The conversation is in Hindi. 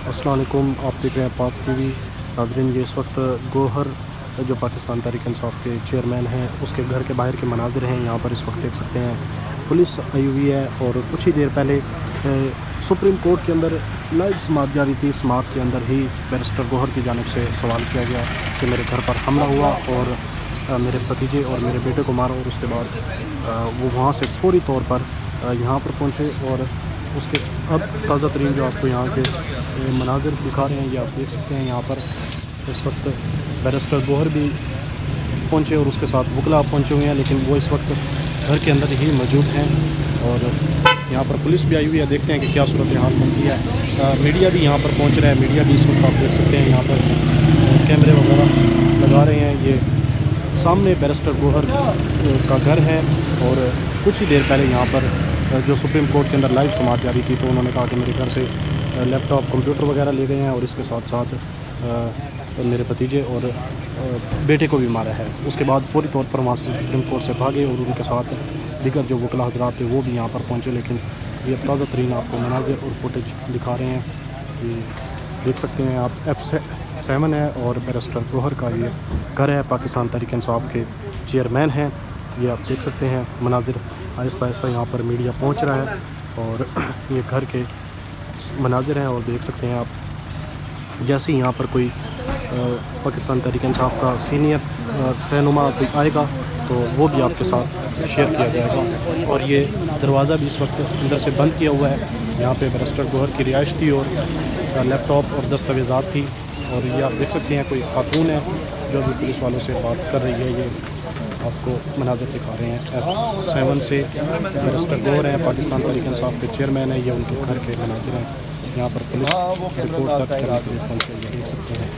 अस्सलाम वालेकुम। आप देख रहे हैं पाक टीवी। नाज़रीन, ये इस वक्त गोहर जो पाकिस्तान तहरीक इंसाफ के चेयरमैन हैं उसके घर के बाहर के मनाज़िर हैं। यहाँ पर इस वक्त देख सकते हैं पुलिस आई हुई है और कुछ ही देर पहले सुप्रीम कोर्ट के अंदर लाइव समाअत जारी थी। समाअत के अंदर ही बैरिस्टर गोहर की जानिब से सवाल किया गया कि मेरे घर पर हमला हुआ और मेरे भतीजे और मेरे बेटे को मारा, और उसके बाद वो वहाँ से फौरी तौर पर यहाँ पर पहुँचे। और उसके अब ताज़ा तरीन जो आपको यहाँ के मनाज़िर दिखा रहे हैं, ये आप देख सकते हैं। यहाँ पर इस वक्त बैरिस्टर गोहर भी पहुँचे और उसके साथ वकला पहुँचे हुए हैं, लेकिन वो इस वक्त घर के अंदर ही मौजूद हैं। और यहाँ पर पुलिस भी आई हुई है। देखते हैं कि क्या सूरत हाल बनती है। मीडिया भी यहाँ पर पहुँच रहा है। मीडिया भी इस वक्त आप देख सकते हैं यहाँ पर कैमरे वगैरह लगा रहे हैं। ये सामने बैरिस्टर गोहर का घर है और कुछ ही देर पहले यहाँ पर जो सुप्रीम कोर्ट के अंदर लाइव समाअत जारी थी, तो उन्होंने कहा कि मेरे घर से लैपटॉप कंप्यूटर वगैरह ले गए हैं और इसके साथ साथ मेरे भतीजे और बेटे को भी मारा है। उसके बाद फौरी तौर पर वहाँ से सुप्रीम कोर्ट से भागे और उनके साथ दीगर जो वकला हज़रात थे वो भी यहाँ पर पहुँचे। लेकिन ये ताज़ा तरीन आपको मनाज़िर और फुटेज दिखा रहे हैं। ये देख सकते हैं आप, F7 है और बैरिस्टर गोहर का ये घर है। पाकिस्तान तहरीक इंसाफ के चेयरमैन हैं। ये आप देख सकते हैं मनाज़िर। आहिस्ता आहिस्ता यहाँ पर मीडिया पहुँच रहा है और ये घर के मनाज़िर हैं। और देख सकते हैं आप, जैसे ही यहाँ पर कोई पाकिस्तान तहरीक इंसाफ का सीनियर रहनुमा कोई आएगा तो वो भी आपके साथ शेयर किया जाएगा। और ये दरवाज़ा भी इस वक्त अंदर से बंद किया हुआ है। यहाँ पे बैरिस्टर गोहर की रिहाइश थी और लैपटॉप और दस्तावेज़ात थी। और ये आप देख सकते हैं कोई खातून है जो भी पुलिस वालों से बात कर रही है। ये आपको मनाज़िर दिखा रहे हैं। F7 से बैरिस्टर गोहर हैं, पाकिस्तान तहरीक इंसाफ के चेयरमैन हैं। ये उनके घर के मनाज़िर हैं। यहाँ पर पुलिस रिपोर्ट तक करने के लिए पहुँचे, देख सकते हैं।